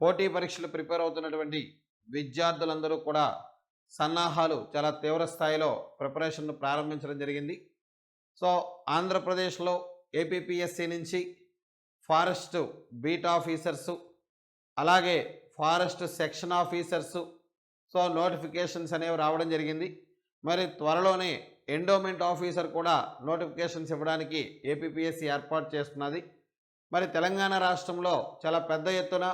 పోటీ పరీక్షలు ప్రిపేర్ అవుతున్నటువంటి విద్యార్థులందరూ కూడా సన్నాహాలు చాలా తీవ్ర స్థాయిలో ప్రిపరేషన్ను ప్రారంభించడం జరిగింది. సో ఆంధ్రప్రదేశ్లో ఏపీపీఎస్సీ నుంచి ఫారెస్ట్ బీట్ ఆఫీసర్సు, అలాగే forest section officers so notifications అనేవి రావడం జరిగింది. మరి త్వరలోనే ఎండోమెంట్ ఆఫీసర్ కూడా నోటిఫికేషన్స్ ఇవ్వడానికి ఏపీపీఎస్సీ ఏర్పాటు చేస్తున్నది. మరి తెలంగాణ రాష్ట్రంలో చాలా పెద్ద ఎత్తున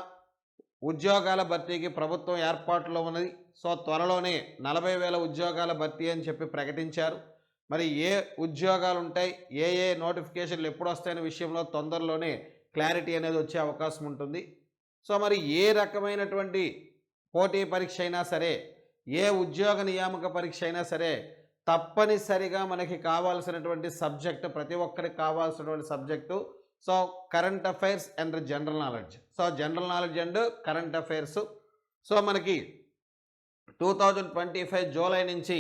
ఉద్యోగాల భర్తీకి ప్రభుత్వం ఏర్పాటులో ఉన్నది. సో త్వరలోనే 40,000 ఉద్యోగాల భర్తీ అని చెప్పి ప్రకటించారు. మరి ఏ ఉద్యోగాలు ఉంటాయి, ఏ నోటిఫికేషన్లు ఎప్పుడు వస్తాయనే విషయంలో తొందరలోనే క్లారిటీ అనేది వచ్చే అవకాశం ఉంటుంది. సో మరి ఏ రకమైనటువంటి పోటీ పరీక్ష అయినా సరే, ఏ ఉద్యోగ నియామక పరీక్ష అయినా సరే తప్పనిసరిగా మనకి కావాల్సినటువంటి సబ్జెక్టు, ప్రతి ఒక్కరికి కావాల్సినటువంటి subject so current affairs and general knowledge. So general knowledge and current affairs. So మనకి 2025 జూలై నుంచి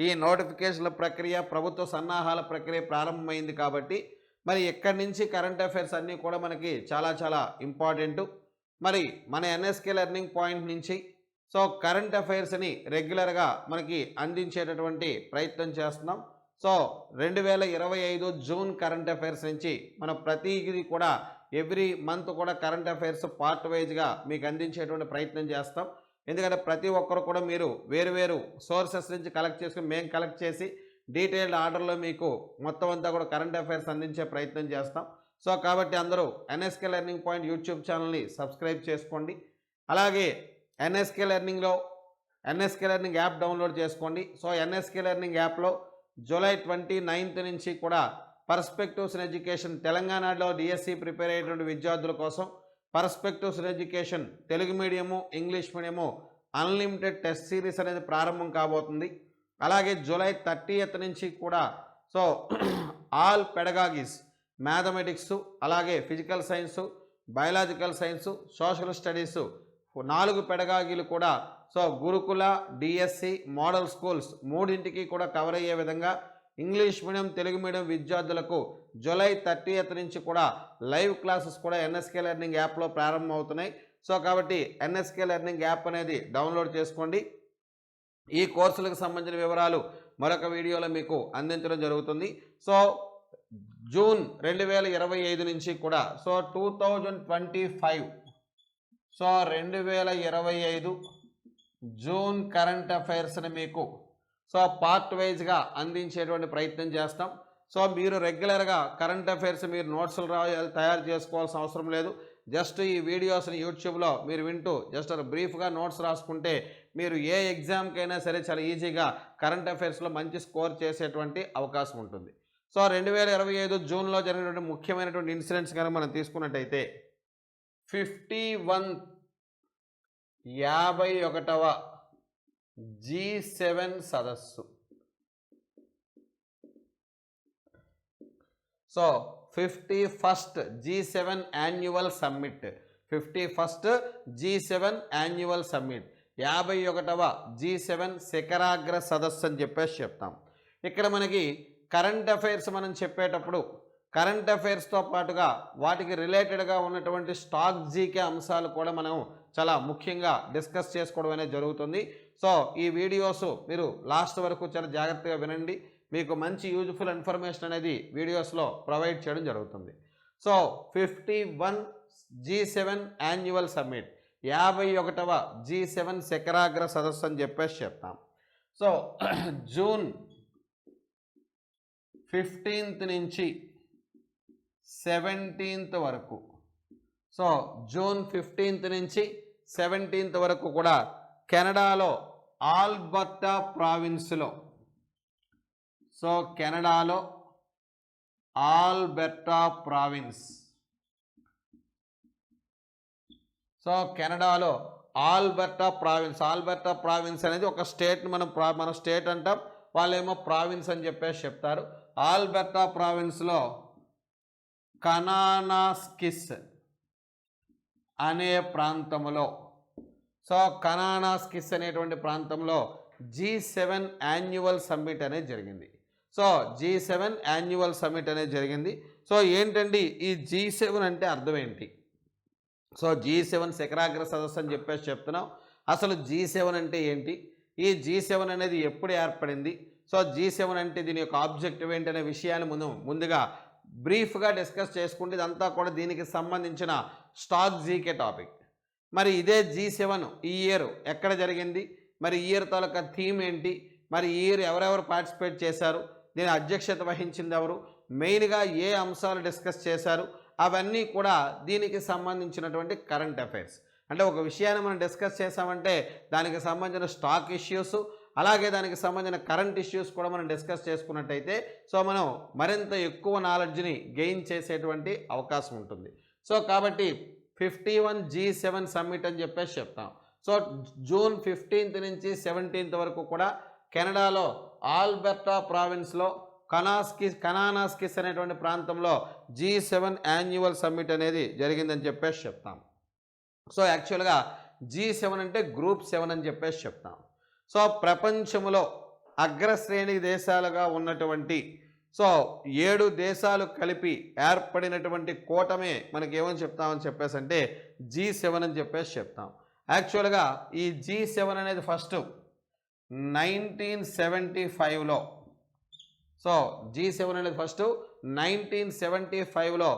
ఈ నోటిఫికేషన్ల ప్రక్రియ, ప్రభుత్వ సన్నాహాల ప్రక్రియ ప్రారంభమైంది. కాబట్టి మరి ఎక్కడి నుంచి కరెంట్ అఫైర్స్ అన్నీ కూడా మనకి చాలా చాలా ఇంపార్టెంటు. మరి మన ఎన్ఎస్కే లెర్నింగ్ పాయింట్ నుంచి సో కరెంట్ అఫైర్స్ని రెగ్యులర్గా మనకి అందించేటటువంటి ప్రయత్నం చేస్తున్నాం. సో 2025 జూన్ కరెంట్ అఫైర్స్ నుంచి మనం ప్రతిదీ కూడా ఎవ్రీ మంత్ కూడా కరెంట్ అఫైర్స్ పార్ట్ వైజ్గా మీకు అందించేటువంటి ప్రయత్నం చేస్తాం. ఎందుకంటే ప్రతి ఒక్కరు కూడా మీరు వేరు సోర్సెస్ నుంచి కలెక్ట్ చేసుకుని మేము కలెక్ట్ చేసి డీటెయిల్డ్ ఆర్డర్లో మీకు మొత్తం అంతా కూడా కరెంట్ అఫైర్స్ అందించే ప్రయత్నం చేస్తాం. సో కాబట్టి అందరూ ఎన్ఎస్కే లెర్నింగ్ పాయింట్ యూట్యూబ్ ఛానల్ని సబ్స్క్రైబ్ చేసుకోండి. అలాగే ఎన్ఎస్కే లెర్నింగ్లో ఎన్ఎస్కే లెర్నింగ్ యాప్ డౌన్లోడ్ చేసుకోండి. సో ఎన్ఎస్కే లెర్నింగ్ యాప్లో జూలై 29th నుంచి కూడా పర్స్పెక్టివ్స్ ఇన్ ఎడ్యుకేషన్, తెలంగాణలో డిఎస్సి ప్రిపేర్ అయ్యేటువంటి విద్యార్థుల కోసం perspectives in education Telugu medium, English medium unlimited test series అనేది ప్రారంభం కాబోతుంది. అలాగే జూలై 30th నుంచి కూడా సో ఆల్ పెడగాగిస్, మ్యాథమెటిక్స్, అలాగే physical science, biological science, social studies 4 పెడగాగీలు కూడా సో గురుకుల, డిఎస్సి, మోడల్ స్కూల్స్ మూడింటికి కూడా కవర్ అయ్యే విధంగా ఇంగ్లీష్ మీడియం, తెలుగు మీడియం విద్యార్థులకు జూలై 30th నుంచి కూడా లైవ్ క్లాసెస్ కూడా ఎన్ఎస్కే లెర్నింగ్ యాప్లో ప్రారంభం అవుతున్నాయి. సో కాబట్టి ఎన్ఎస్కే లెర్నింగ్ యాప్ అనేది డౌన్లోడ్ చేసుకోండి. ఈ కోర్సులకు సంబంధించిన వివరాలు మరొక వీడియోలో మీకు అందించడం జరుగుతుంది. సో జూన్ 2025 నుంచి కూడా సో 2025 సో 2025 జూన్ కరెంట్ అఫైర్స్ని మీకు సో పార్ట్ వైజ్గా అందించేటువంటి ప్రయత్నం చేస్తాం. సో మీరు రెగ్యులర్గా కరెంట్ అఫైర్స్ మీరు నోట్స్లు తయారు చేసుకోవాల్సిన అవసరం లేదు. జస్ట్ ఈ వీడియోస్ని యూట్యూబ్లో మీరు వింటూ జస్ట్ బ్రీఫ్గా నోట్స్ రాసుకుంటే మీరు ఏ ఎగ్జామ్కైనా సరే చాలా ఈజీగా కరెంట్ అఫైర్స్లో మంచి స్కోర్ చేసేటువంటి అవకాశం ఉంటుంది. సో 2025 జూన్లో జరిగినటువంటి ముఖ్యమైనటువంటి ఇన్సిడెంట్స్ కనుక మనం తీసుకున్నట్టయితే 51వ G7 సదస్సు. So 51st G7 annual summit, 51st G7 annual summit, 51వ G7 శిఖరాగ్ర సదస్సు అని చెప్పేసి చెప్తాం. ఇక్కడ మనకి కరెంట్ అఫైర్స్ మనం చెప్పేటప్పుడు కరెంట్ అఫైర్స్తో పాటుగా వాటికి రిలేటెడ్గా ఉన్నటువంటి స్టాక్ జీకే అంశాలు కూడా మనం చాలా ముఖ్యంగా డిస్కస్ చేసుకోవడం అనేది జరుగుతుంది. సో ఈ వీడియోస్ మీరు లాస్ట్ వరకు చాలా జాగ్రత్తగా వినండి. మీకు మంచి యూజ్ఫుల్ ఇన్ఫర్మేషన్ అనేది వీడియోస్లో ప్రొవైడ్ చేయడం జరుగుతుంది. సో 51 G7 యాన్యువల్ సమ్మిట్, 51వ G7 శిఖరాగ్ర సదస్సు అని చెప్పేసి చెప్తాం. సో జూన్ 15th నుంచి 17th వరకు, సో జూన్ 15th నుంచి 17th వరకు కూడా కెనడాలో ఆల్బర్టా ప్రావిన్స్లో, సో కెనడాలో ఆల్బర్టా ప్రావిన్స్, సో కెనడాలో ఆల్బర్టా ప్రావిన్స్ అనేది ఒక స్టేట్ని మన స్టేట్ అంటాం, వాళ్ళేమో ప్రావిన్స్ అని చెప్పేసి చెప్తారు. ఆల్బర్టా ప్రావిన్స్లో కనానాస్కిస్ అనే ప్రాంతంలో, సో కనానాస్కిస్ అనేటువంటి ప్రాంతంలో G7 యాన్యువల్ సమ్మిట్ అనేది జరిగింది. సో G7 యాన్యువల్ సమ్మిట్ అనేది జరిగింది. సో ఏంటండి ఈ G7 అంటే అర్థం ఏంటి? సో G7 శిఖరాగ్ర సదస్సు అని చెప్పేసి చెప్తున్నాం. అసలు G7 అంటే ఏంటి, ఈ G7 అనేది ఎప్పుడు ఏర్పడింది, సో G7 అంటే దీని యొక్క ఆబ్జెక్టివ్ ఏంటి అనే విషయాన్ని ముందుగా బ్రీఫ్గా డిస్కస్ చేసుకుంటే ఇదంతా కూడా దీనికి సంబంధించిన స్టాక్ జీకే టాపిక్. మరి ఇదే G7 ఈ ఇయర్ ఎక్కడ జరిగింది, మరి ఈ ఇయర్ తాలూకా థీమ్ ఏంటి, మరి ఈ ఇయర్ ఎవరెవరు పార్టిసిపేట్ చేశారు, దీని అధ్యక్షత వహించింది ఎవరు, మెయిన్గా ఏ అంశాలు డిస్కస్ చేశారు, అవన్నీ కూడా దీనికి సంబంధించినటువంటి కరెంట్ అఫైర్స్. అంటే ఒక విషయాన్ని మనం డిస్కస్ చేసామంటే దానికి సంబంధించిన స్టాక్ ఇష్యూస్, అలాగే దానికి సంబంధించిన కరెంట్ ఇష్యూస్ కూడా మనం డిస్కస్ చేసుకున్నట్టయితే సో మనం మరింత ఎక్కువ నాలెడ్జ్ని గెయిన్ చేసేటువంటి అవకాశం ఉంటుంది. సో కాబట్టి 51 G7 సమ్మిట్ అని చెప్పేసి చెప్తాం. సో జూన్ 15th నుంచి 17th వరకు కూడా కెనడాలో ఆల్బర్టా ప్రావిన్స్లో కనానాస్కిస్ అనేటువంటి ప్రాంతంలో G7 యాన్యువల్ సమ్మిట్ అనేది జరిగిందని చెప్పేసి చెప్తాం. సో యాక్చువల్గా G7 అంటే గ్రూప్ 7 అని చెప్పేసి చెప్తాం. సో ప్రపంచంలో అగ్రశ్రేణి దేశాలుగా ఉన్నటువంటి సో 7 దేశాలు కలిపి ఏర్పడినటువంటి కూటమే మనకి ఏమని చెప్తామని చెప్పేసి అంటే G7 అని చెప్పేసి చెప్తాం. యాక్చువల్గా ఈ G7 అనేది ఫస్ట్ 1975లో, సో G7 అనేది ఫస్ట్ 1975లో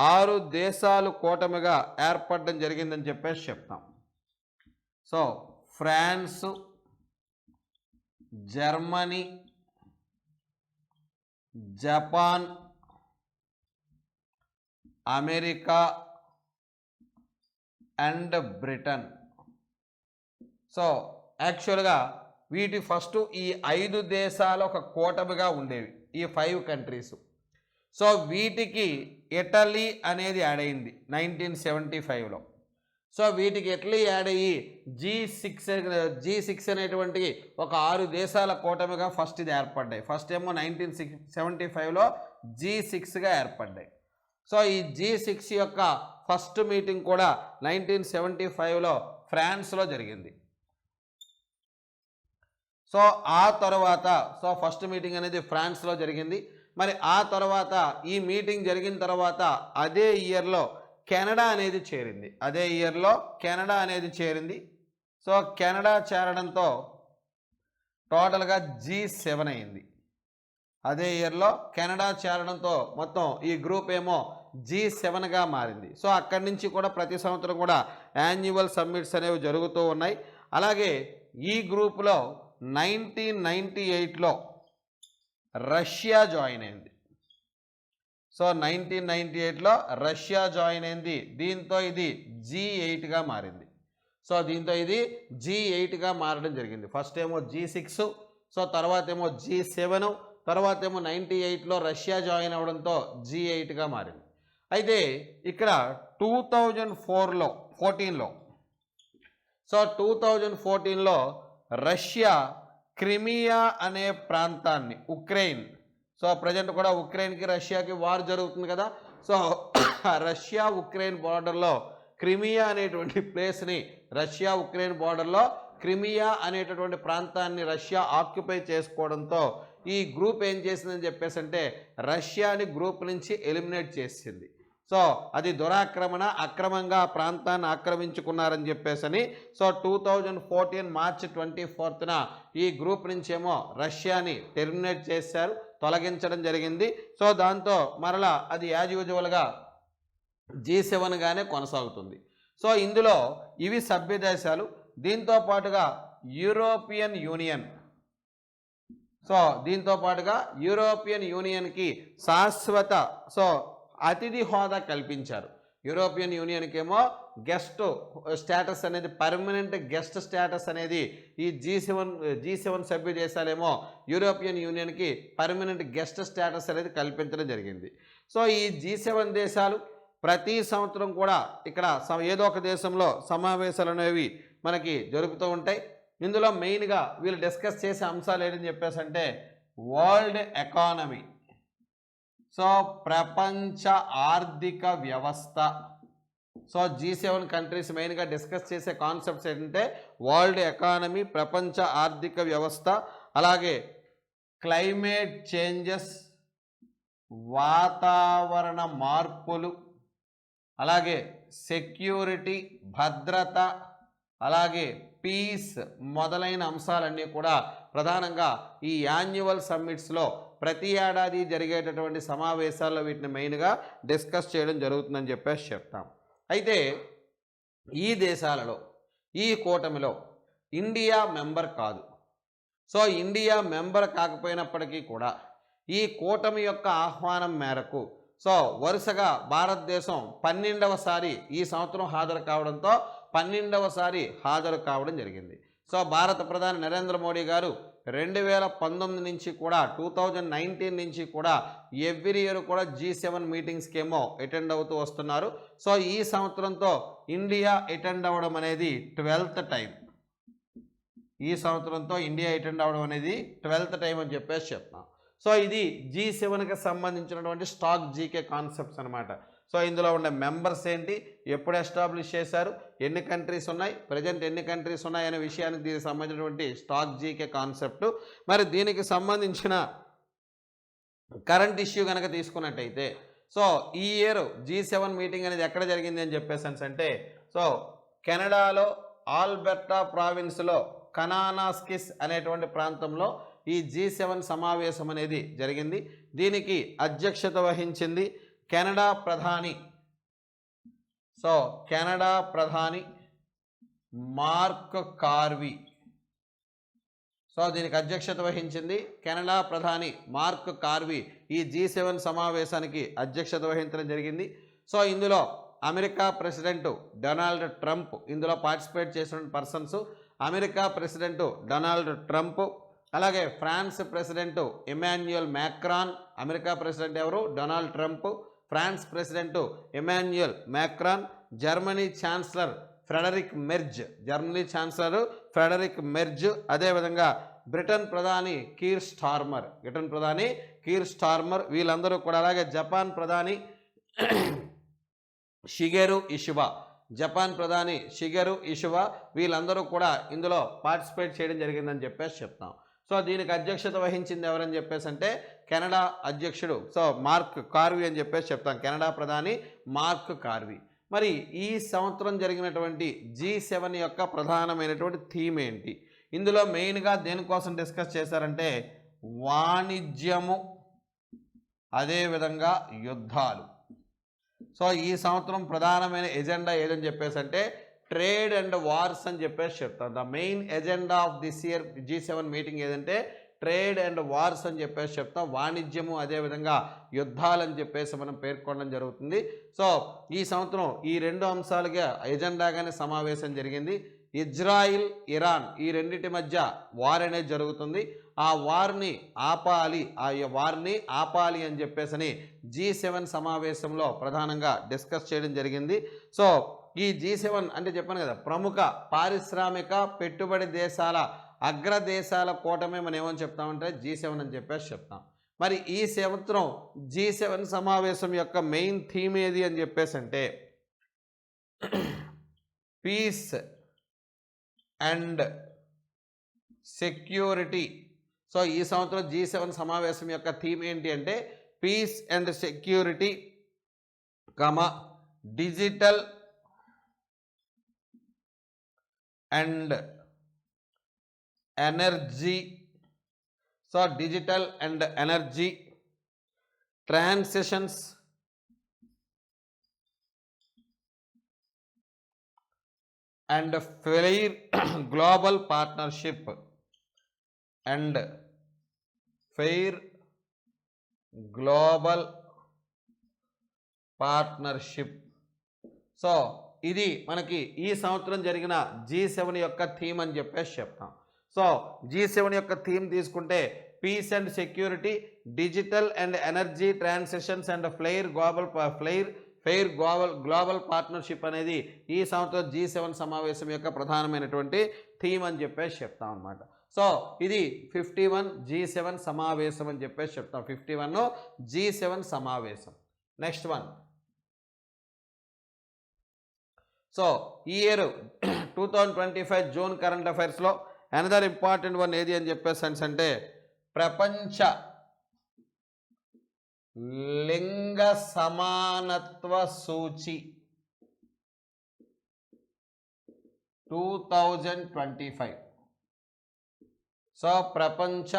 6 దేశాలు కూటమిగా ఏర్పడడం జరిగిందని చెప్పేసి చెప్తాం. So France, Germany, Japan, America and Britain. So యాక్చువల్గా వీటి ఫస్ట్ ఈ 5 దేశాలు ఒక కూటమిగా ఉండేవి, ఈ 5 కంట్రీస్. సో వీటికి ఇటలీ అనేది యాడ్ అయింది 1975లో. సో వీటికి ఇటలీ యాడ్ అయ్యి G6 అనేటువంటి ఒక 6 దేశాల కూటమిగా ఫస్ట్ ఇది ఏర్పడ్డాయి. ఫస్ట్ ఏమో 1975లో G6గా ఏర్పడ్డాయి. సో ఈ G6 యొక్క ఫస్ట్ మీటింగ్ కూడా 1975లో ఫ్రాన్స్లో జరిగింది. సో ఆ తర్వాత సో ఫస్ట్ మీటింగ్ అనేది ఫ్రాన్స్లో జరిగింది. మరి ఆ తర్వాత ఈ మీటింగ్ జరిగిన తర్వాత అదే ఇయర్లో కెనడా అనేది చేరింది. సో కెనడా చేరడంతో టోటల్గా G7 అయింది. అదే ఇయర్లో కెనడా చేరడంతో మొత్తం ఈ గ్రూప్ ఏమో G7గా మారింది. సో అక్కడి నుంచి కూడా ప్రతి సంవత్సరం కూడా యాన్యువల్ సమ్మిట్స్ అనేవి జరుగుతూ ఉన్నాయి. అలాగే ఈ గ్రూప్లో 1998లో రష్యా జాయిన్ అయింది. సో 1998లో రష్యా జాయిన్ అయింది. దీంతో ఇది G8గా మారింది. సో దీంతో ఇది G8గా మారడం జరిగింది. ఫస్ట్ ఏమో G6, సో తర్వాత ఏమో G7, తర్వాత ఏమో 98లో రష్యా జాయిన్ అవ్వడంతో G8గా మారింది. అయితే ఇక్కడ 2014లో సో 2014లో రష్యా క్రిమియా అనే ప్రాంతాన్ని ఉక్రెయిన్, సో ప్రజెంట్ కూడా ఉక్రెయిన్కి రష్యాకి వార్ జరుగుతుంది కదా, సో రష్యా ఉక్రెయిన్ బార్డర్లో క్రిమియా అనేటువంటి ప్లేస్ని రష్యా ఉక్రెయిన్ బార్డర్లో క్రిమియా అనేటటువంటి ప్రాంతాన్ని రష్యా ఆక్యుపై చేసుకోవడంతో ఈ గ్రూప్ ఏం చేసిందని చెప్పేసి అంటే రష్యాని గ్రూప్ నుంచి ఎలిమినేట్ చేసింది. సో అది దురాక్రమణ, అక్రమంగా ఆ ప్రాంతాన్ని ఆక్రమించుకున్నారని చెప్పేసి సో 2014 మార్చి 24న ఈ గ్రూప్ నుంచేమో రష్యాని టెర్మినేట్ చేశారు, తొలగించడం జరిగింది. సో దాంతో మరలా అది యాజ్ యూజువల్గా G7గానే కొనసాగుతుంది. సో ఇందులో ఇవి సభ్య దేశాలు, దీంతో పాటుగా యూరోపియన్ యూనియన్కి శాశ్వత సో అతిథి హోదా కల్పించారు. యూరోపియన్ యూనియన్కి ఏమో గెస్ట్ స్టేటస్ అనేది, పర్మనెంట్ గెస్ట్ స్టేటస్ అనేది ఈ G7 సభ్య దేశాలేమో యూరోపియన్ యూనియన్కి పర్మనెంట్ గెస్ట్ స్టేటస్ అనేది కల్పించడం జరిగింది. సో ఈ G7 దేశాలు ప్రతి సంవత్సరం కూడా ఇక్కడ ఏదో ఒక దేశంలో సమావేశాలు అనేవి మనకి జరుపుతూ ఉంటాయి. ఇందులో మెయిన్గా వీళ్ళు డిస్కస్ చేసే అంశాలు ఏంటని చెప్పేసి అంటే వరల్డ్ ఎకానమీ, సో ప్రపంచ ఆర్థిక వ్యవస్థ. సో G7 కంట్రీస్ మెయిన్గా డిస్కస్ చేసే కాన్సెప్ట్స్ ఏంటంటే వరల్డ్ ఎకానమీ, ప్రపంచ ఆర్థిక వ్యవస్థ, అలాగే క్లైమేట్ చేంజెస్, వాతావరణ మార్పులు, అలాగే సెక్యూరిటీ, భద్రత, అలాగే పీస్ మొదలైన అంశాలన్నీ కూడా ప్రధానంగా ఈ యాన్యువల్ సమ్మిట్స్లో ప్రతి ఏడాది జరిగేటటువంటి సమావేశాల్లో వీటిని మెయిన్గా డిస్కస్ చేయడం జరుగుతుందని చెప్పేసి చెప్తాం. అయితే ఈ దేశాలలో ఈ కూటమిలో ఇండియా మెంబర్ కాదు. సో ఇండియా మెంబర్ కాకపోయినప్పటికీ కూడా ఈ కూటమి యొక్క ఆహ్వానం మేరకు సో వరుసగా భారతదేశం 12వసారి ఈ సంవత్సరం హాజరు కావడంతో 12వసారి హాజరు కావడం జరిగింది. సో భారత ప్రధాని నరేంద్ర మోడీ గారు 2019 నుంచి కూడా 2019 నుంచి కూడా ఎవ్రీ ఇయర్ కూడా G7 మీటింగ్స్కి ఏమో అటెండ్ అవుతూ వస్తున్నారు. సో ఈ సంవత్సరంతో ఇండియా అటెండ్ అవ్వడం అనేది 12th టైం. ఈ సంవత్సరంతో ఇండియా అటెండ్ అవ్వడం అనేది 12th టైం అని చెప్పేసి చెప్తాం. సో ఇది G7కి సంబంధించినటువంటి స్టాక్ జీకే కాన్సెప్ట్స్ అనమాట. సో ఇందులో ఉండే మెంబర్స్ ఏంటి, ఎప్పుడు ఎస్టాబ్లిష్ చేశారు, ఎన్ని కంట్రీస్ ఉన్నాయి, ప్రజెంట్ ఎన్ని కంట్రీస్ ఉన్నాయి అనే విషయానికి దీనికి సంబంధించినటువంటి స్టాక్ జీకే కాన్సెప్ట్. మరి దీనికి సంబంధించిన కరెంట్ ఇష్యూ కనుక తీసుకున్నట్టయితే సో ఈ ఇయర్ G7 మీటింగ్ అనేది ఎక్కడ జరిగింది అని చెప్పేసి అంటే సో కెనడాలో ఆల్బర్టా ప్రావిన్స్లో కనానాస్కిస్ అనేటువంటి ప్రాంతంలో ఈ G7 సమావేశం అనేది జరిగింది. దీనికి అధ్యక్షత వహించింది కెనడా ప్రధాని. సో కెనడా ప్రధాని మార్క్ కార్వీ. సో దీనికి అధ్యక్షత వహించింది కెనడా ప్రధాని మార్క్ కార్వీ ఈ G7 సమావేశానికి అధ్యక్షత వహించడం జరిగింది. సో ఇందులో అమెరికా ప్రెసిడెంట్ డొనాల్డ్ ట్రంప్ ఇందులో పార్టిసిపేట్ చేసిన persons. America president Donald Trump, అలాగే France president Emmanuel Macron. America president ఎవరు? Donald Trump. France president Emmanuel Macron. Germany chancellor Friedrich Merz. Germany chancellor Friedrich Merz. అదేవిధంగా Britain ప్రధాని Keir Starmer. Britain ప్రధాని Keir Starmer వీళ్ళందరూ కూడా. అలాగే Japan ప్రధాని షిగెరు Ishiba. Japan ప్రధాని షిగెరు ఇషిబా వీళ్ళందరూ కూడా ఇందులో పార్టిసిపేట్ చేయడం జరిగిందని చెప్పేసి చెప్తాం. సో దీనికి అధ్యక్షత వహించింది ఎవరని చెప్పేసి అంటే కెనడా అధ్యక్షుడు సో మార్క్ కార్వీ అని చెప్పేసి చెప్తాం. కెనడా ప్రధాని మార్క్ కార్వీ. మరి ఈ సంవత్సరం జరిగినటువంటి G7 యొక్క ప్రధానమైనటువంటి థీమ్ ఏంటి, ఇందులో మెయిన్గా దేనికోసం డిస్కస్ చేశారంటే వాణిజ్యము, అదేవిధంగా యుద్ధాలు. సో ఈ సంవత్సరం ప్రధానమైన ఎజెండా ఏదని చెప్పేసి అంటే ట్రేడ్ అండ్ వార్స్ అని చెప్పేసి చెప్తాం. The main agenda of this year G7 meeting ఏదంటే ట్రేడ్ అండ్ వార్స్ అని చెప్పేసి చెప్తాం. వాణిజ్యము అదేవిధంగా యుద్ధాలు అని చెప్పేసి మనం పేర్కొనడం జరుగుతుంది. సో ఈ సంవత్సరం ఈ రెండు అంశాలుగా ఎజెండాగానే సమావేశం జరిగింది. ఇజ్రాయిల్, ఇరాన్ ఈ రెండింటి మధ్య వార్ అనేది జరుగుతుంది. ఆ వార్ని ఆపాలి అని చెప్పేసి G7 సమావేశంలో ప్రధానంగా డిస్కస్ చేయడం జరిగింది. సో ఈ G7 అంటే చెప్పాను కదా, ప్రముఖ పారిశ్రామిక పెట్టుబడి దేశాల అగ్రదేశాల కూటమి మనం ఏమని చెప్తామంటే G7 అని చెప్పేసి చెప్తాం. మరి ఈ సంవత్సరం G7 సమావేశం యొక్క మెయిన్ థీమ్ ఏది అని చెప్పేసి అంటే పీస్ అండ్ సెక్యూరిటీ. సో ఈ సంవత్సరం G7 సమావేశం యొక్క థీమ్ ఏంటి అంటే peace and security, digital and energy. So digital and energy, transitions and FAIR global partnership and FAIR global partnership. So ఇది మనకి ఈ సంవత్సరం జరిగిన G7 యొక్క థీమ్ అని చెప్పేసి చెప్తాం. సో G7 యొక్క థీమ్ తీసుకుంటే peace and security, digital and energy transitions and fair global partnership అనేది ఈ సంవత్సరం G7 సమావేశం యొక్క ప్రధానమైనటువంటి థీమ్ అని చెప్పేసి చెప్తాం అన్నమాట. సో ఇది 51 G7 సమావేశం అని చెప్పేసి చెప్తాం. 51 G7 సమావేశం. Next one. సో ఈ ఇయర్ 2025 జూన్ కరెంట్ అఫైర్స్లో అనదర్ ఇంపార్టెంట్ వన్ ఏది అని చెప్పేసి అంటే ప్రపంచ లింగ సమానత్వ సూచి. 2025. సో ప్రపంచ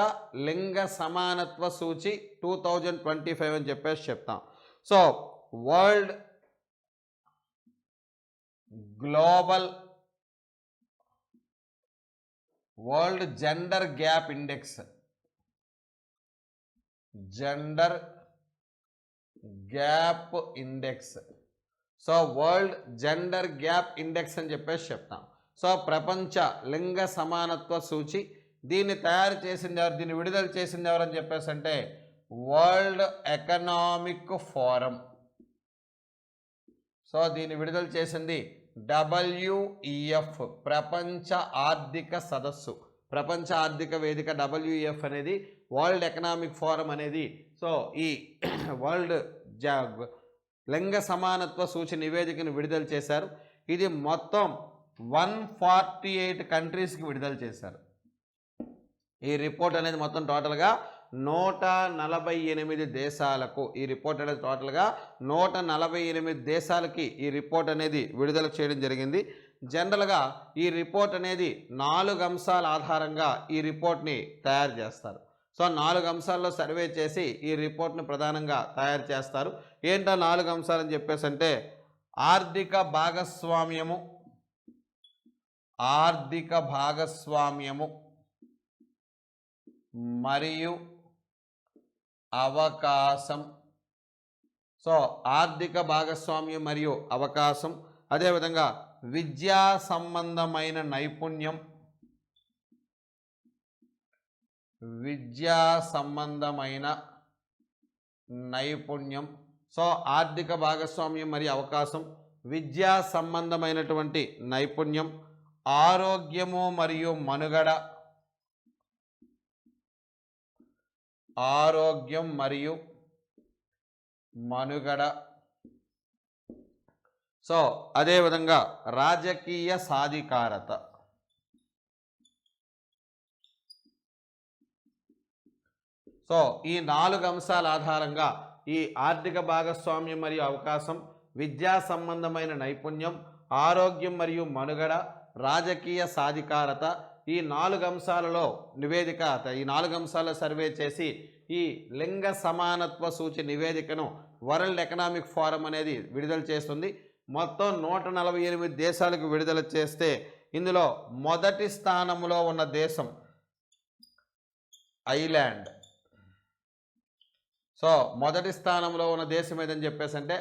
లింగ సమానత్వ సూచి 2025 అని చెప్పేసి చెప్తాం. So world global world gender gap index, gender gap index. So world gender gap index అని చెప్పేసి చెప్తాం. సో ప్రపంచ లింగ సమానత్వ సూచి, దీన్ని తయారు చేసింది ఎవరు, దీన్ని విడుదల చేసింది ఎవరు అని చెప్పేసి అంటే వరల్డ్ ఎకనామిక్ ఫోరం. సో దీన్ని విడుదల చేసింది WEF, ప్రపంచ ఆర్థిక సదస్సు, ప్రపంచ ఆర్థిక వేదిక. WEF అనేది వరల్డ్ ఎకనామిక్ ఫోరం అనేది. సో ఈ వరల్డ్ లింగ సమానత్వ సూచి నివేదికను విడుదల చేశారు. ఇది మొత్తం 148 కంట్రీస్కి విడుదల చేశారు. ఈ రిపోర్ట్ అనేది మొత్తం టోటల్గా 148 దేశాలకు, ఈ రిపోర్ట్ అనేది టోటల్గా 148 దేశాలకి ఈ రిపోర్ట్ అనేది విడుదల చేయడం జరిగింది. జనరల్గా ఈ రిపోర్ట్ అనేది 4 అంశాల ఆధారంగా ఈ రిపోర్ట్ని తయారు చేస్తారు. సో 4 అంశాల్లో సర్వే చేసి ఈ రిపోర్ట్ని ప్రధానంగా తయారు చేస్తారు. ఏంటో 4 అంశాలు అని చెప్పేసి అంటే ఆర్థిక భాగస్వామ్యము, ఆర్థిక భాగస్వామ్యము మరియు అవకాశం. సో ఆర్థిక భాగస్వామ్యం మరియు అవకాశం, అదేవిధంగా విద్యా సంబంధమైన నైపుణ్యం, విద్యా సంబంధమైన నైపుణ్యం. సో ఆర్థిక భాగస్వామ్యం మరియు అవకాశం, విద్యా సంబంధమైనటువంటి నైపుణ్యం, ఆరోగ్యము మరియు మనుగడ, ఆరోగ్యం మరియు మనుగడ. సో అదేవిధంగా రాజకీయ సాధికారత. సో ఈ 4 అంశాల ఆధారంగా ఈ ఆర్థిక భాగస్వామ్యం మరియు అవకాశం, విద్యా సంబంధమైన నైపుణ్యం, ఆరోగ్యం మరియు మనుగడ, రాజకీయ సాధికారత, ఈ 4 అంశాలలో నివేదిక, ఈ 4 అంశాల సర్వే చేసి ఈ లింగ సమానత్వ సూచి నివేదికను వరల్డ్ ఎకనామిక్ ఫోరం అనేది విడుదల చేస్తుంది. మొత్తం 148 దేశాలకు విడుదల చేస్తే ఇందులో మొదటి స్థానంలో ఉన్న దేశం ఐలాండ్. సో మొదటి స్థానంలో ఉన్న దేశం ఏదని చెప్పేసి అంటే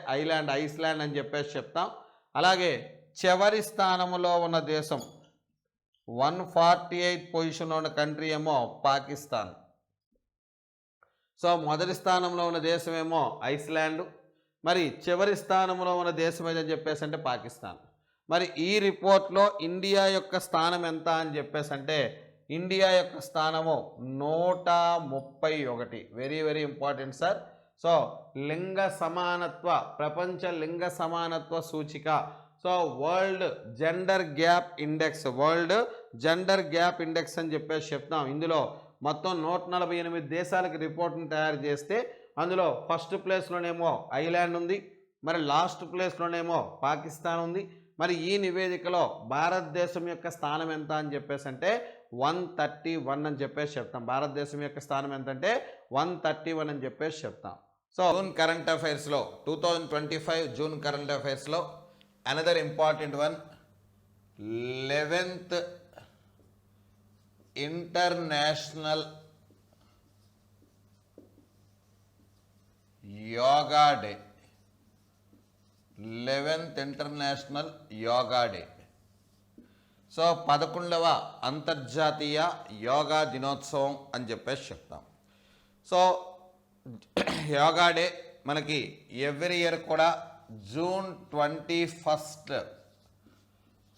ఐస్లాండ్ అని చెప్పేసి చెప్తాం. అలాగే చివరి స్థానంలో ఉన్న దేశం 148 పొజిషన్లో ఉన్న కంట్రీ ఏమో పాకిస్తాన్. సో మొదటి స్థానంలో ఉన్న దేశం ఏమో ఐస్లాండ్, మరి చివరి స్థానంలో ఉన్న దేశం ఏదని చెప్పేసి అంటే పాకిస్తాన్. మరి ఈ రిపోర్ట్లో ఇండియా యొక్క స్థానం ఎంత అని చెప్పేసి అంటే ఇండియా యొక్క స్థానము 131. Very very important sir. So లింగ సమానత్వ, ప్రపంచ లింగ సమానత్వ సూచిక. So world gender gap index, world gender gap index అని చెప్పేసి చెప్తాం. ఇందులో మొత్తం 148 దేశాలకు రిపోర్ట్ని తయారు చేస్తే అందులో ఫస్ట్ ప్లేస్లోనేమో ఐలాండ్ ఉంది, మరి లాస్ట్ ప్లేస్లోనేమో పాకిస్తాన్ ఉంది. మరి ఈ నివేదికలో భారతదేశం యొక్క స్థానం ఎంత అని చెప్పేసి అంటే 131 అని చెప్పేసి చెప్తాం. భారతదేశం యొక్క స్థానం ఎంతంటే 131 అని చెప్పేసి చెప్తాం. సో జూన్ కరెంట్ అఫైర్స్లో 2025 జూన్ కరెంట్ అఫైర్స్లో another important one, 11th international yoga day. 11th international yoga day. So 11వ అంతర్జాతీయ యోగా దినోత్సవం అని చెప్పేసి చెప్తాం. సో యోగా డే మనకి ఎవ్రీ ఇయర్ కూడా జూన్ 21.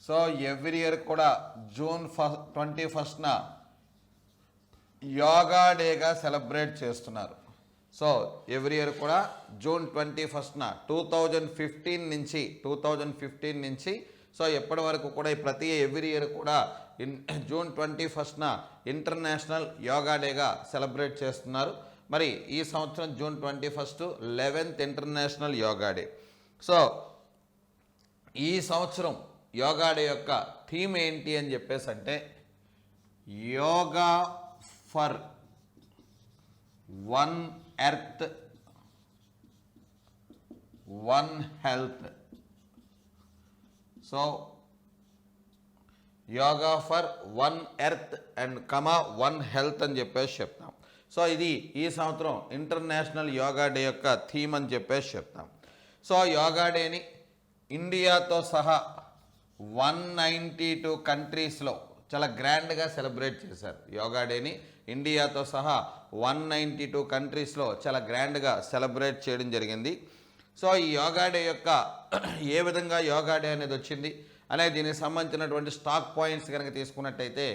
సో ఎవ్రీ ఇయర్ కూడా జూన్ 21న యోగా డేగా సెలబ్రేట్ చేస్తున్నారు. సో ఎవ్రీ ఇయర్ కూడా జూన్ 21న 2015 నుంచి సో ఎప్పటి వరకు కూడా ప్రతి ఎవ్రీ ఇయర్ కూడా జూన్ 21న ఇంటర్నేషనల్ యోగా డేగా సెలబ్రేట్ చేస్తున్నారు. మరి ఈ సంవత్సరం June 21 11th international yoga day. So ఈ సంవత్సరం యోగా డే యొక్క థీమ్ ఏంటి అని చెప్పేసి అంటే yoga for one earth one health. So yoga for one earth and one health అని చెప్పేసి చెప్తాం. సో ఇది ఈ సంవత్సరం ఇంటర్నేషనల్ యోగా డే యొక్క థీమ్ అని చెప్పేసి చెప్తాం. సో యోగా డేని ఇండియాతో సహా 192 కంట్రీస్లో చాలా గ్రాండ్గా సెలబ్రేట్ చేశారు. యోగా డేని ఇండియాతో సహా 192 కంట్రీస్లో చాలా గ్రాండ్గా సెలబ్రేట్ చేయడం జరిగింది. సో ఈ యోగా డే యొక్క ఏ విధంగా యోగా డే అనేది వచ్చింది అనే దీనికి సంబంధించినటువంటి స్టాక్ పాయింట్స్ కనుక తీసుకున్నట్టయితే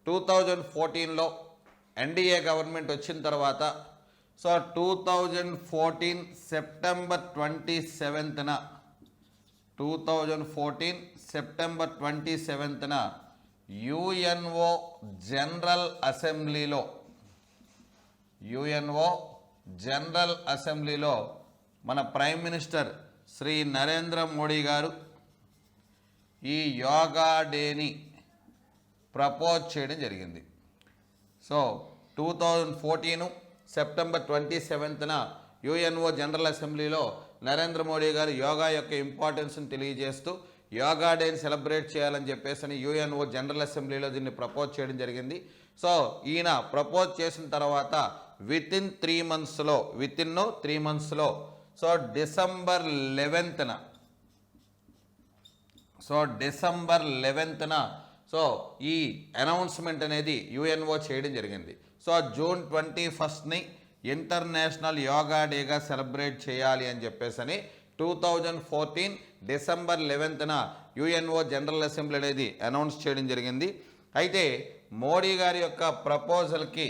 2014లో ఎన్డీఏ గవర్నమెంట్ వచ్చిన తర్వాత సో 2014 సెప్టెంబర్ 27న యుఎన్ఓ జనరల్ అసెంబ్లీలో మన ప్రైమ్ మినిస్టర్ శ్రీ నరేంద్ర మోడీ గారు ఈ యోగా డేని ప్రపోజ్ చేయడం జరిగింది. సో 2014 సెప్టెంబర్ 27న యుఎన్ఓ జనరల్ అసెంబ్లీలో నరేంద్ర మోడీ గారు యోగా యొక్క ఇంపార్టెన్స్ని తెలియజేస్తూ యోగా డేని సెలబ్రేట్ చేయాలని చెప్పేసి యుఎన్ఓ జనరల్ అసెంబ్లీలో దీన్ని ప్రపోజ్ చేయడం జరిగింది. సో ఈయన ప్రపోజ్ చేసిన తర్వాత విత్ ఇన్ 3 మంత్స్లో సో డిసెంబర్ 11న సో ఈ అనౌన్స్మెంట్ అనేది యుఎన్ఓ చేయడం జరిగింది. సో జూన్ 21ని ఇంటర్నేషనల్ యోగా డేగా సెలబ్రేట్ చేయాలి అని చెప్పేసి 2014 డిసెంబర్ 11న యుఎన్ఓ జనరల్ అసెంబ్లీ అనేది అనౌన్స్ చేయడం జరిగింది. అయితే మోడీ గారి యొక్క ప్రపోజల్కి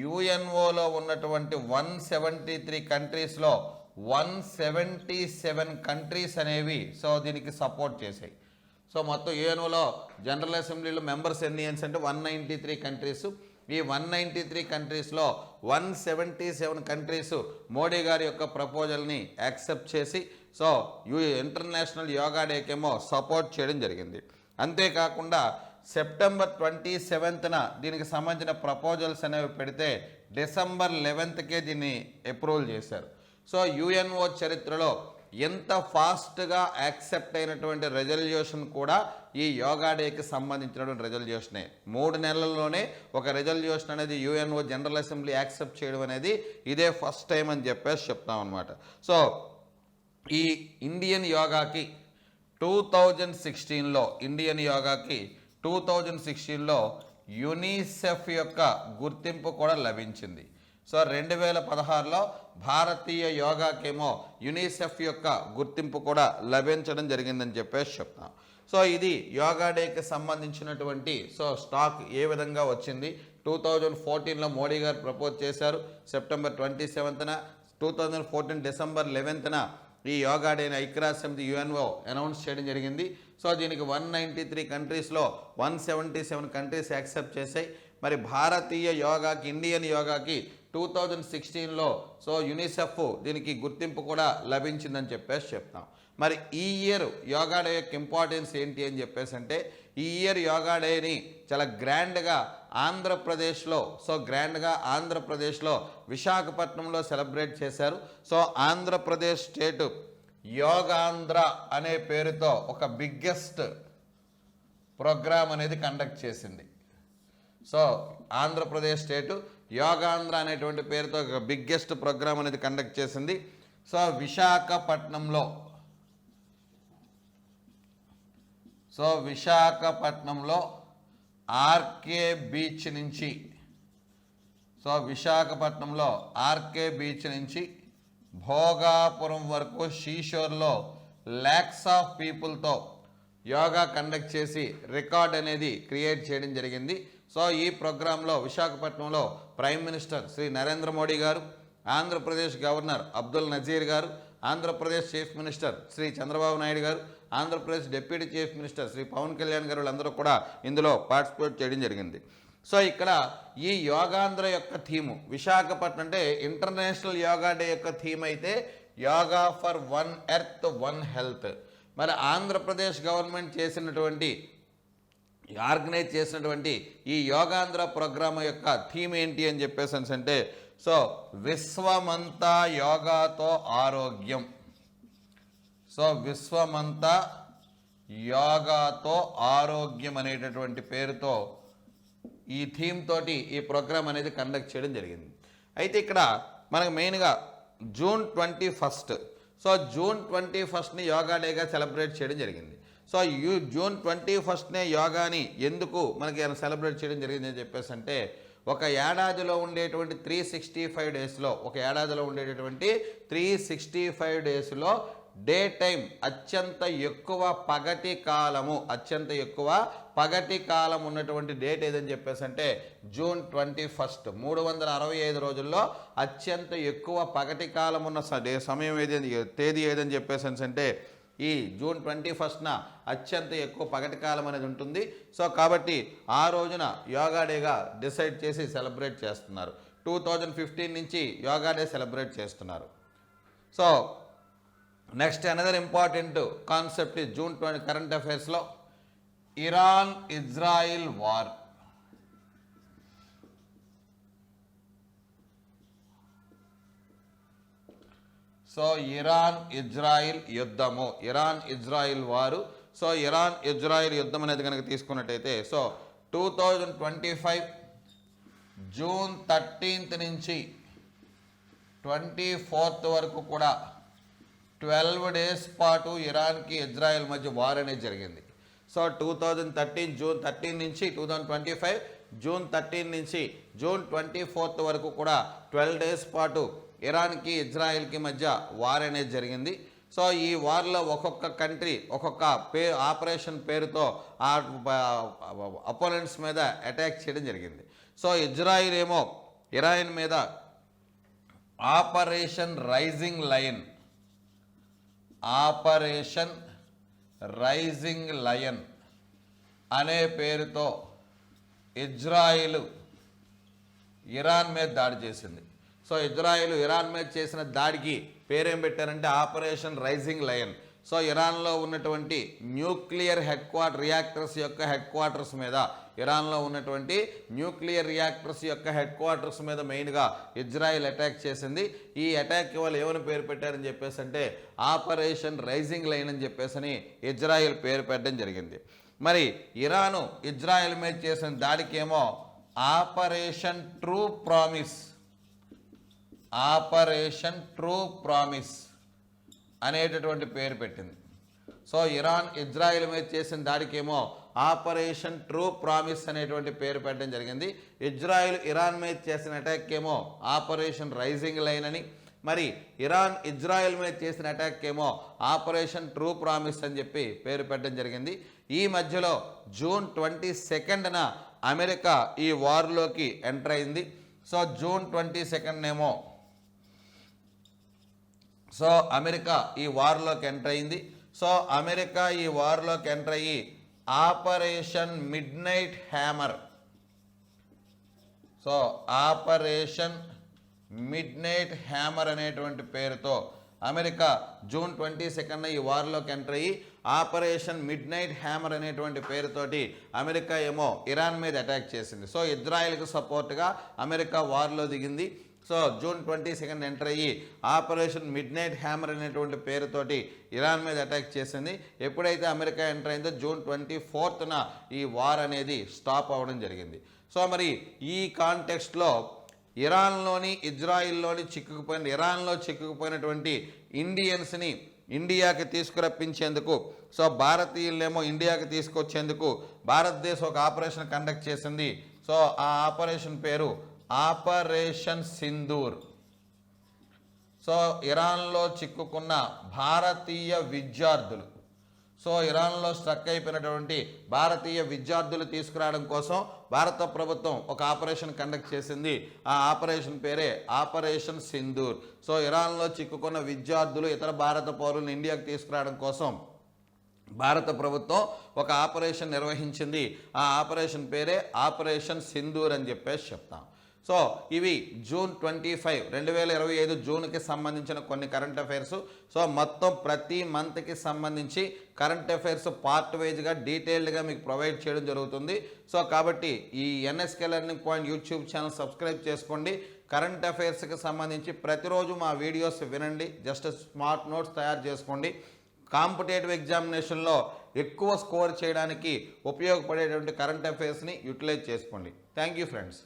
యుఎన్ఓలో ఉన్నటువంటి 173 కంట్రీస్లో 177 కంట్రీస్ అనేవి సో దీనికి సపోర్ట్ చేశాయి. సో మొత్తం యుఎన్ఓలో జనరల్ అసెంబ్లీలో మెంబర్స్ ఎన్ని అంటే 193 కంట్రీస్. ఈ 193 కంట్రీస్లో 177 కంట్రీస్ మోడీ గారి యొక్క ప్రపోజల్ని యాక్సెప్ట్ చేసి సో ఇంటర్నేషనల్ యోగా డేకేమో సపోర్ట్ చేయడం జరిగింది. అంతేకాకుండా సెప్టెంబర్ 27న దీనికి సంబంధించిన ప్రపోజల్స్ అనేవి పెడితే డిసెంబర్ 11కే దీన్ని అప్రూవల్ చేశారు. సో యుఎన్ఓ చరిత్రలో ఎంత ఫాస్ట్గా యాక్సెప్ట్ అయినటువంటి రెజల్యూషన్ కూడా ఈ యోగా డేకి సంబంధించినటువంటి రెజల్యూషనే. 3 నెలల్లోనే ఒక రెజల్యూషన్ అనేది యుఎన్ఓ జనరల్ అసెంబ్లీ యాక్సెప్ట్ చేయడం అనేది ఇదే ఫస్ట్ టైం అని చెప్పేసి చెప్తాం అనమాట. సో ఈ ఇండియన్ యోగాకి 2016లో యునిసెఫ్ యొక్క గుర్తింపు కూడా లభించింది. సో 2016లో భారతీయ యోగాకేమో యునిసెఫ్ యొక్క గుర్తింపు కూడా లభించడం జరిగిందని చెప్పేసి చెప్తాం. సో ఇది యోగా డేకి సంబంధించినటువంటి సో స్టాక్ ఏ విధంగా వచ్చింది. 2014లో మోడీ గారు ప్రపోజ్ చేశారు. సెప్టెంబర్ 27న 2014 డిసెంబర్ 11న ఈ యోగా డేని ఐక్యరాజ్యసమితి యుఎన్ఓ అనౌన్స్ చేయడం జరిగింది. సో దీనికి 193 కంట్రీస్లో 177 కంట్రీస్ యాక్సెప్ట్ చేశాయి. మరి భారతీయ యోగాకి ఇండియన్ యోగాకి 2016లో సో యునిసెఫ్ దీనికి గుర్తింపు కూడా లభించిందని చెప్పేసి చెప్తాం. మరి ఈ ఇయర్ యోగా డే యొక్క ఇంపార్టెన్స్ ఏంటి అని చెప్పేసి అంటే ఈ ఇయర్ యోగా డేని చాలా గ్రాండ్గా ఆంధ్రప్రదేశ్లో విశాఖపట్నంలో సెలబ్రేట్ చేశారు. సో ఆంధ్రప్రదేశ్ స్టేట్ యోగాంధ్ర అనే పేరుతో ఒక బిగ్గెస్ట్ ప్రోగ్రామ్ అనేది కండక్ట్ చేసింది. సో ఆంధ్రప్రదేశ్ స్టేటు యోగాంధ్ర అనేటువంటి పేరుతో ఒక బిగ్గెస్ట్ ప్రోగ్రామ్ అనేది కండక్ట్ చేసింది. సో విశాఖపట్నంలో ఆర్కే బీచ్ నుంచి భోగాపురం వరకు షీషోర్లో ల్యాక్స్ ఆఫ్ పీపుల్తో యోగా కండక్ట్ చేసి రికార్డ్ అనేది క్రియేట్ చేయడం జరిగింది. సో ఈ ప్రోగ్రాంలో విశాఖపట్నంలో ప్రైమ్ మినిస్టర్ శ్రీ నరేంద్ర మోడీ గారు, ఆంధ్రప్రదేశ్ గవర్నర్ అబ్దుల్ నజీర్ గారు, ఆంధ్రప్రదేశ్ చీఫ్ మినిస్టర్ శ్రీ చంద్రబాబు నాయుడు గారు, Andhra Pradesh deputy chief minister Shri Pawan Kalyan గారు వాళ్ళందరూ కూడా ఇందులో పార్టిసిపేట్ చేయడం జరిగింది. సో ఇక్కడ ఈ యోగాంధ్ర యొక్క థీము విశాఖపట్నం అంటే ఇంటర్నేషనల్ యోగా డే యొక్క థీమ్ అయితే yoga for one earth one health. మరి ఆంధ్రప్రదేశ్ గవర్నమెంట్ చేసినటువంటి ఆర్గనైజ్ చేసినటువంటి ఈ యోగాంధ్ర ప్రోగ్రామ్ యొక్క థీమ్ ఏంటి అని చెప్పేసి అంటే సో విశ్వమంతా యోగాతో ఆరోగ్యం. సో విశ్వమంతా యోగాతో ఆరోగ్యం అనేటటువంటి పేరుతో ఈ థీమ్ తోటి ఈ ప్రోగ్రామ్ అనేది కండక్ట్ చేయడం జరిగింది. అయితే ఇక్కడ మనకు మెయిన్గా జూన్ 21, సో జూన్ 21ని యోగా డేగా సెలబ్రేట్ చేయడం జరిగింది. సో జూన్ 21నే యోగాని ఎందుకు మనకి సెలబ్రేట్ చేయడం జరిగింది అని చెప్పేసి అంటే ఒక ఏడాదిలో ఉండేటువంటి 365 డేస్లో ఒక ఏడాదిలో ఉండేటటువంటి 365 డేస్లో డే టైం అత్యంత ఎక్కువ పగటి కాలం ఉన్నటువంటి డేట్ ఏదని చెప్పేసి అంటే జూన్ 21. 365 రోజుల్లో అత్యంత ఎక్కువ పగటి కాలం ఉన్న సమయం తేదీ ఏదని చెప్పేసి అంటే ఈ జూన్ 21న అత్యంత ఎక్కువ పగటి కాలం అనేది ఉంటుంది. సో కాబట్టి ఆ రోజున యోగా డేగా డిసైడ్ చేసి సెలబ్రేట్ చేస్తున్నారు. 2015 నుంచి యోగా డే సెలబ్రేట్ చేస్తున్నారు. So next another important concept ఈ జూన్ 20 కరెంట్ అఫైర్స్లో Iran Israel war. So Iran Israel యుద్ధము, Iran Israel war. So Iran Israel యుద్ధం అనేది కనుక తీసుకున్నట్టయితే సో 2025 జూన్ 13 నుంచి 24 వరకు కూడా 12 డేస్ పాటు ఇరాన్కి ఇజ్రాయెల్ మధ్య వార్ అనేది జరిగింది. సో 2013 జూన్ 13 నుంచి 2025 జూన్ 13 నుంచి జూన్ 24 వరకు కూడా 12 డేస్ పాటు ఇరాన్కి ఇజ్రాయెల్కి మధ్య వార్ అనేది జరిగింది. సో ఈ వార్లో ఒక్కొక్క కంట్రీ ఒక్కొక్క ఆపరేషన్ పేరుతో ఆ అపోనెంట్స్ మీద అటాక్ చేయడం జరిగింది. సో ఇజ్రాయిల్ ఏమో ఇరాన్ మీద ఆపరేషన్ రైజింగ్ లయన్ అనే పేరుతో ఇజ్రాయిల్ ఇరాన్ మీద దాడి చేసింది. సో ఇజ్రాయిల్ ఇరాన్ మీద చేసిన దాడికి పేరేం పెట్టారంటే ఆపరేషన్ రైజింగ్ లయన్. సో ఇరాన్లో ఉన్నటువంటి న్యూక్లియర్ రియాక్టర్స్ యొక్క హెడ్ క్వార్టర్స్ మీద ఇరాన్లో ఉన్నటువంటి న్యూక్లియర్ రియాక్టర్స్ యొక్క హెడ్ క్వార్టర్స్ మీద మెయిన్గా ఇజ్రాయిల్ అటాక్ చేసింది. ఈ అటాక్కి వాళ్ళు ఏమని పేరు పెట్టారని చెప్పేసి అంటే ఆపరేషన్ రైజింగ్ లైన్ అని చెప్పేసి ఇజ్రాయిల్ పేరు పెట్టడం జరిగింది. మరి ఇరాను ఇజ్రాయిల్ మీద చేసిన దాడికి ఏమో ఆపరేషన్ ట్రూ ప్రామిస్ అనేటటువంటి పేరు పెట్టింది. సో ఇరాన్ ఇజ్రాయిల్ మీద చేసిన దాడికి ఏమో ఆపరేషన్ ట్రూ ప్రామిస్ అనేటువంటి పేరు పెట్టడం జరిగింది. ఇజ్రాయిల్ ఇరాన్ మీద చేసిన అటాక్ ఏమో ఆపరేషన్ రైజింగ్ లైన్ అని, మరి ఇరాన్ ఇజ్రాయిల్ మీద చేసిన అటాక్ ఏమో ఆపరేషన్ ట్రూ ప్రామిస్ అని చెప్పి పేరు పెట్టడం జరిగింది. ఈ మధ్యలో జూన్ 22న అమెరికా ఈ వార్లోకి ఎంటర్ అయింది. సో జూన్ 22 ఏమో సో అమెరికా ఈ వార్లోకి ఎంటర్ అయింది. సో అమెరికా ఈ వార్లోకి ఎంటర్ అయ్యి ఆపరేషన్ మిడ్ నైట్ హ్యామర్ అనేటువంటి పేరుతో అమెరికా జూన్ 22న ఈ వార్లోకి ఎంటర్ అయ్యి ఆపరేషన్ మిడ్ నైట్ హ్యామర్ అనేటువంటి పేరుతోటి అమెరికా ఏమో ఇరాన్ మీద అటాక్ చేసింది. సో ఇజ్రాయెల్కి సపోర్ట్గా అమెరికా వార్లో దిగింది. సో జూన్ 22 ఎంటర్ అయ్యి ఆపరేషన్ మిడ్ నైట్ హ్యామర్ అనేటువంటి పేరుతోటి ఇరాన్ మీద అటాక్ చేసింది. ఎప్పుడైతే అమెరికా ఎంటర్ అయిందో జూన్ 24న ఈ వార్ అనేది స్టాప్ అవ్వడం జరిగింది. సో మరి ఈ కాంటెక్స్ట్లో ఇరాన్లోని ఇజ్రాయిల్లోని ఇరాన్లో చిక్కుకుపోయినటువంటి ఇండియన్స్ని ఇండియాకి తీసుకురప్పించేందుకు సో భారతీయులనేమో ఇండియాకి తీసుకొచ్చేందుకు భారతదేశం ఒక ఆపరేషన్ కండక్ట్ చేసింది. సో ఆ ఆపరేషన్ పేరు ఆపరేషన్ సింధూర్. సో ఇరాన్లో చిక్కుకున్న భారతీయ విద్యార్థులు సో ఇరాన్లో స్ట్రక్ అయిపోయినటువంటి భారతీయ విద్యార్థులు తీసుకురావడం కోసం భారత ప్రభుత్వం ఒక ఆపరేషన్ కండక్ట్ చేసింది. ఆ ఆపరేషన్ పేరే ఆపరేషన్ సింధూర్. సో ఇరాన్లో చిక్కుకున్న విద్యార్థులు ఇతర భారత పౌరులను ఇండియాకి తీసుకురావడం కోసం భారత ప్రభుత్వం ఒక ఆపరేషన్ నిర్వహించింది. ఆ ఆపరేషన్ పేరే ఆపరేషన్ సింధూర్ అని చెప్పేసి చెప్తాం. సో ఇవి జూన్ 25 2025 జూన్కి సంబంధించిన కొన్ని కరెంట్ అఫైర్స్. సో మొత్తం ప్రతి మంత్కి సంబంధించి కరెంట్ అఫైర్స్ పార్ట్ వైజ్గా డీటెయిల్డ్గా మీకు ప్రొవైడ్ చేయడం జరుగుతుంది. సో కాబట్టి ఈ NSK learning point YouTube channel subscribe చేసుకోండి. కరెంట్ అఫైర్స్కి సంబంధించి ప్రతిరోజు మా వీడియోస్ వినండి, జస్ట్ స్మార్ట్ నోట్స్ తయారు చేసుకోండి. కాంపిటేటివ్ ఎగ్జామినేషన్లో ఎక్కువ స్కోర్ చేయడానికి ఉపయోగపడేటువంటి కరెంట్ అఫైర్స్ని యూటిలైజ్ చేసుకోండి. Thank you friends.